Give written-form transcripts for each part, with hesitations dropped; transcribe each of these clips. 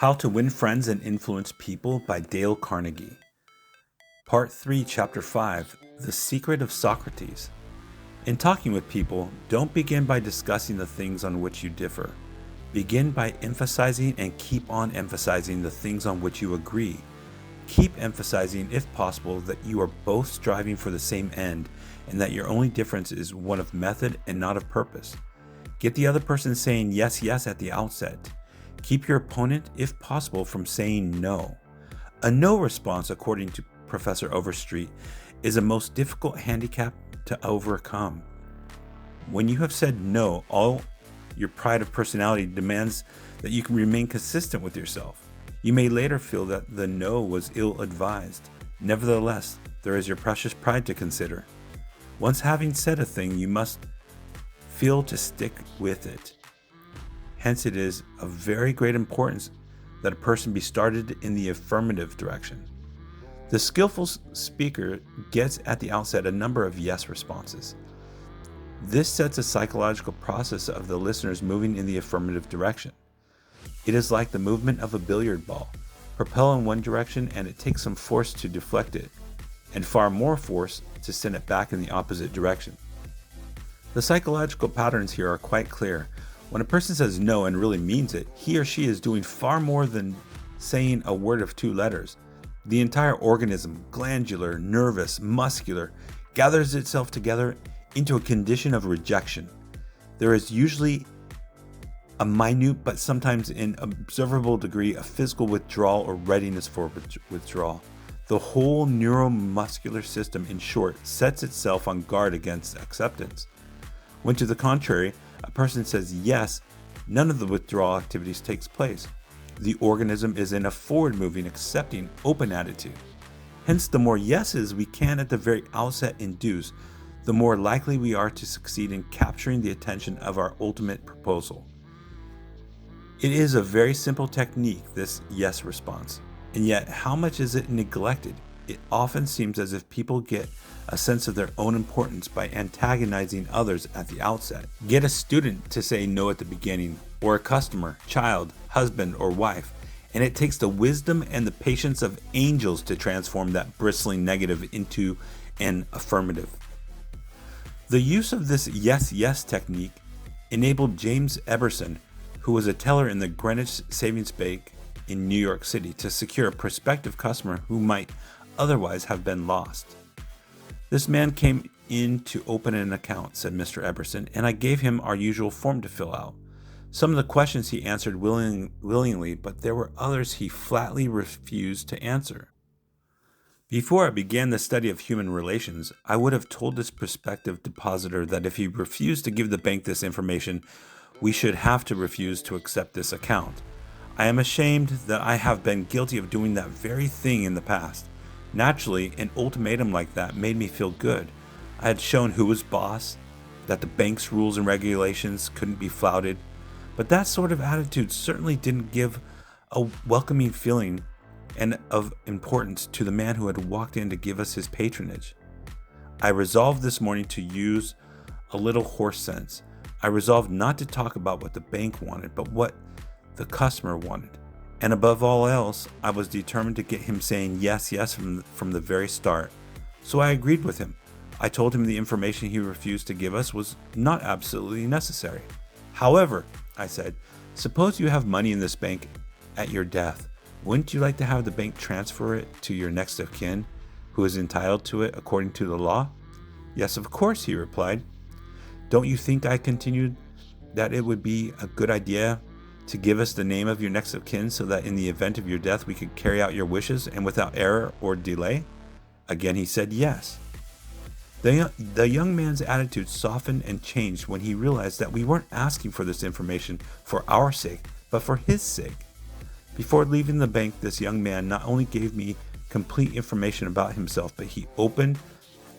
How to Win Friends and Influence People by Dale Carnegie. Part 3, Chapter 5, The Secret of Socrates. In talking with people, don't begin by discussing the things on which you differ. Begin by emphasizing and keep on emphasizing the things on which you agree. Keep emphasizing, if possible, that you are both striving for the same end and that your only difference is one of method and not of purpose. Get the other person saying yes, yes at the outset. Keep your opponent, if possible, from saying no. A no response, according to Professor Overstreet, is a most difficult handicap to overcome. When you have said no, all your pride of personality demands that you can remain consistent with yourself. You may later feel that the no was ill-advised. Nevertheless, there is your precious pride to consider. Once having said a thing, you must feel to stick with it. Hence, it is of very great importance that a person be started in the affirmative direction. The skillful speaker gets at the outset a number of yes responses. This sets a psychological process of the listeners moving in the affirmative direction. It is like the movement of a billiard ball. Propel in one direction and it takes some force to deflect it, and far more force to send it back in the opposite direction. The psychological patterns here are quite clear. When a person says no and really means it, he or she is doing far more than saying a word of two letters. The entire organism, glandular, nervous, muscular, gathers itself together into a condition of rejection. There is usually a minute but sometimes in observable degree of physical withdrawal or readiness for withdrawal. The whole neuromuscular system, in short, sets itself on guard against acceptance. When to the contrary, a person says yes, none of the withdrawal activities takes place. The organism is in a forward-moving, accepting, open attitude. Hence, the more yeses we can at the very outset induce, the more likely we are to succeed in capturing the attention of our ultimate proposal. It is a very simple technique, this yes response, and yet how much is it neglected? It often seems as if people get a sense of their own importance by antagonizing others at the outset. Get a student to say no at the beginning, or a customer, child, husband, or wife, and it takes the wisdom and the patience of angels to transform that bristling negative into an affirmative. The use of this yes technique enabled James Eberson, who was a teller in the Greenwich Savings Bank in New York City, to secure a prospective customer who might otherwise have been lost. This man came in to open an account, said Mr. Eberson, and I gave him our usual form to fill out. Some of the questions he answered willingly, but there were others he flatly refused to answer. Before I began the study of human relations, I would have told this prospective depositor that if he refused to give the bank this information, we should have to refuse to accept this account. I am ashamed that I have been guilty of doing that very thing in the past. Naturally, an ultimatum like that made me feel good. I had shown who was boss, that the bank's rules and regulations couldn't be flouted, but that sort of attitude certainly didn't give a welcoming feeling and of importance to the man who had walked in to give us his patronage. I resolved this morning to use a little horse sense. I resolved not to talk about what the bank wanted, but what the customer wanted. And above all else, I was determined to get him saying yes from the very start. So I agreed with him. I told him the information he refused to give us was not absolutely necessary. However, I said, suppose you have money in this bank at your death. Wouldn't you like to have the bank transfer it to your next of kin, who is entitled to it according to the law? Yes, of course, he replied. Don't you think, I continued, that it would be a good idea to give us the name of your next of kin so that in the event of your death we could carry out your wishes and without error or delay? Again he said yes. The young man's attitude softened and changed when he realized that we weren't asking for this information for our sake, but for his sake. Before leaving the bank, this young man not only gave me complete information about himself, but he opened,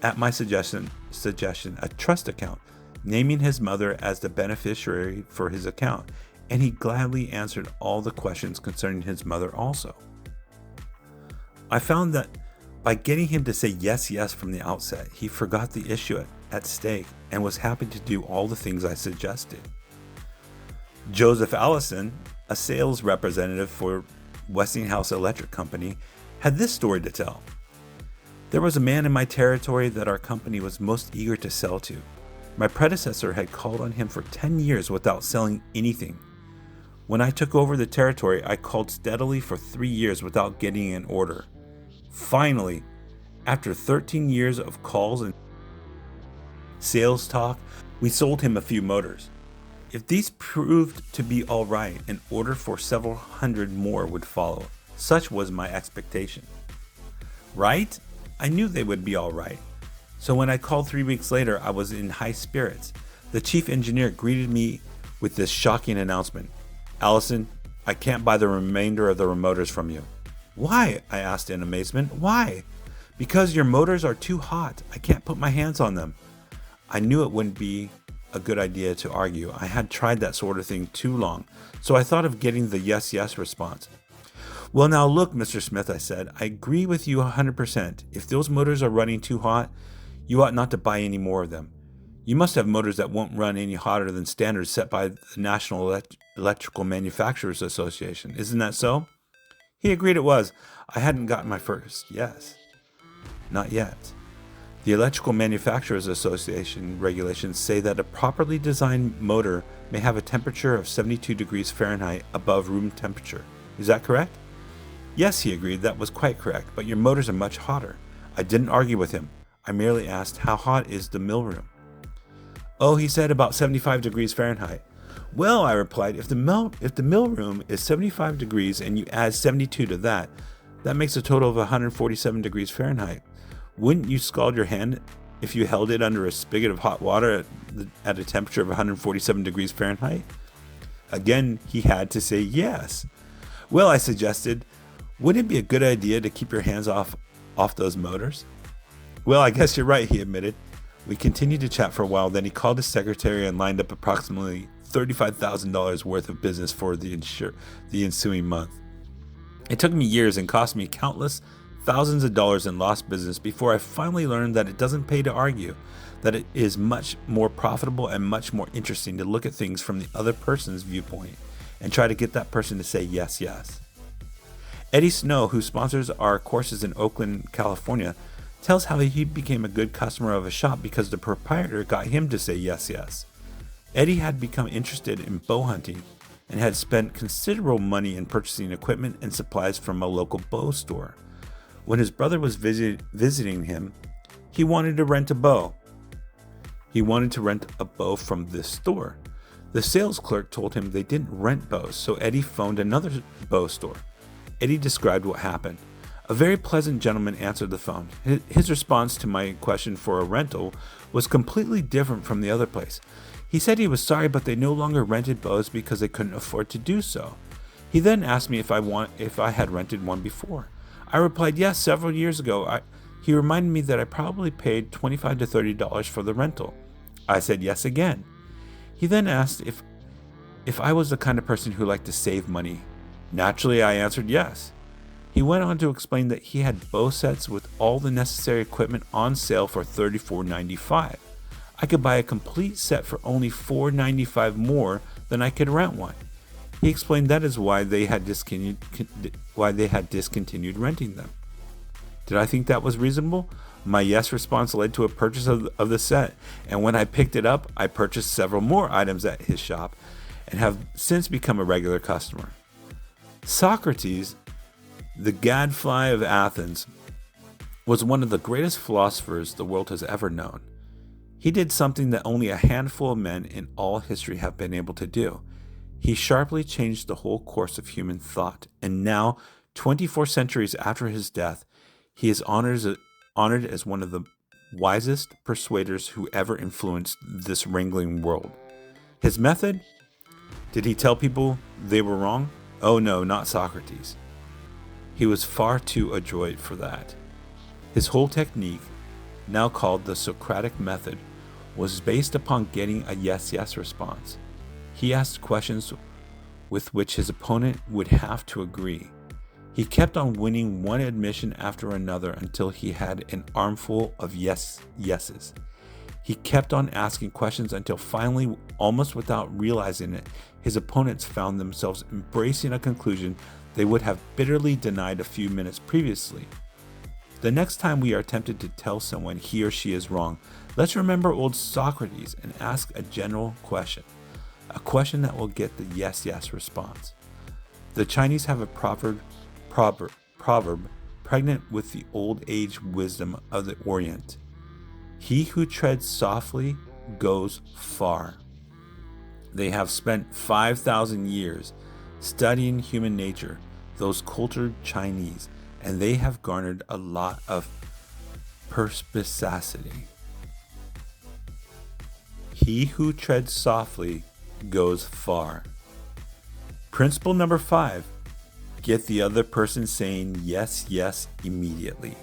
at my suggestion, a trust account, naming his mother as the beneficiary for his account, and he gladly answered all the questions concerning his mother also. I found that by getting him to say yes from the outset, he forgot the issue at stake and was happy to do all the things I suggested. Joseph Allison, a sales representative for Westinghouse Electric Company, had this story to tell. There was a man in my territory that our company was most eager to sell to. My predecessor had called on him for 10 years without selling anything. When I took over the territory, I called steadily for 3 years without getting an order. Finally, after 13 years of calls and sales talk, we sold him a few motors. If these proved to be all right, an order for several hundred more would follow. Such was my expectation. Right? I knew they would be all right. So when I called 3 weeks later, I was in high spirits. The chief engineer greeted me with this shocking announcement. Allison, I can't buy the remainder of the motors from you. Why? I asked in amazement. Why? Because your motors are too hot. I can't put my hands on them. I knew it wouldn't be a good idea to argue. I had tried that sort of thing too long, so I thought of getting the yes, yes response. Well, now look, Mr. Smith, I said, I agree with you 100%. If those motors are running too hot, you ought not to buy any more of them. You must have motors that won't run any hotter than standards set by the National Electrical Manufacturers Association. Isn't that so? He agreed it was. I hadn't gotten my first yes. Not yet. The Electrical Manufacturers Association regulations say that a properly designed motor may have a temperature of 72 degrees Fahrenheit above room temperature. Is that correct? Yes, he agreed, that was quite correct, but your motors are much hotter. I didn't argue with him. I merely asked, how hot is the mill room? Oh, he said about 75 degrees Fahrenheit. Well, I replied, if the mill room is 75 degrees and you add 72 to that, that makes a total of 147 degrees Fahrenheit. Wouldn't you scald your hand if you held it under a spigot of hot water at a temperature of 147 degrees Fahrenheit? Again, he had to say yes. Well, I suggested, wouldn't it be a good idea to keep your hands off those motors? Well, I guess you're right, he admitted. We continued to chat for a while, then he called his secretary and lined up approximately $35,000 worth of business for the ensuing month. It took me years and cost me countless thousands of dollars in lost business before I finally learned that it doesn't pay to argue, that it is much more profitable and much more interesting to look at things from the other person's viewpoint and try to get that person to say yes, yes. Eddie Snow, who sponsors our courses in Oakland, California, tells how he became a good customer of a shop because the proprietor got him to say yes, yes. Eddie had become interested in bow hunting and had spent considerable money in purchasing equipment and supplies from a local bow store. When his brother was visiting him, he wanted to rent a bow. He wanted to rent a bow from this store. The sales clerk told him they didn't rent bows, so Eddie phoned another bow store. Eddie described what happened. A very pleasant gentleman answered the phone. His response to my question for a rental was completely different from the other place. He said he was sorry, but they no longer rented bows because they couldn't afford to do so. He then asked me if I had rented one before. I replied yes, several years ago. He reminded me that I probably paid $25 to $30 for the rental. I said yes again. He then asked if I was the kind of person who liked to save money. Naturally, I answered yes. He went on to explain that he had bow sets with all the necessary equipment on sale for $34.95. I could buy a complete set for only $4.95 more than I could rent one. He explained that is why they had discontinued renting them. Did I think that was reasonable? My yes response led to a purchase of the set, and when I picked it up, I purchased several more items at his shop and have since become a regular customer. Socrates, the gadfly of Athens, was one of the greatest philosophers the world has ever known. He did something that only a handful of men in all history have been able to do. He sharply changed the whole course of human thought, and now, 24 centuries after his death, he is honored as one of the wisest persuaders who ever influenced this wrangling world. His method? Did he tell people they were wrong? Oh no, not Socrates. He was far too adroit for that. His whole technique, now called the Socratic method, was based upon getting a yes-yes response. He asked questions with which his opponent would have to agree. He kept on winning one admission after another until he had an armful of yeses. He kept on asking questions until finally, almost without realizing it, his opponents found themselves embracing a conclusion they would have bitterly denied a few minutes previously. The next time we are tempted to tell someone he or she is wrong, let's remember old Socrates and ask a general question. A question that will get the yes, yes response. The Chinese have a proverb pregnant with the old age wisdom of the Orient. He who treads softly goes far. They have spent 5,000 years studying human nature, those cultured Chinese, and they have garnered a lot of perspicacity. He who treads softly goes far. Principle number 5, get the other person saying yes, yes immediately.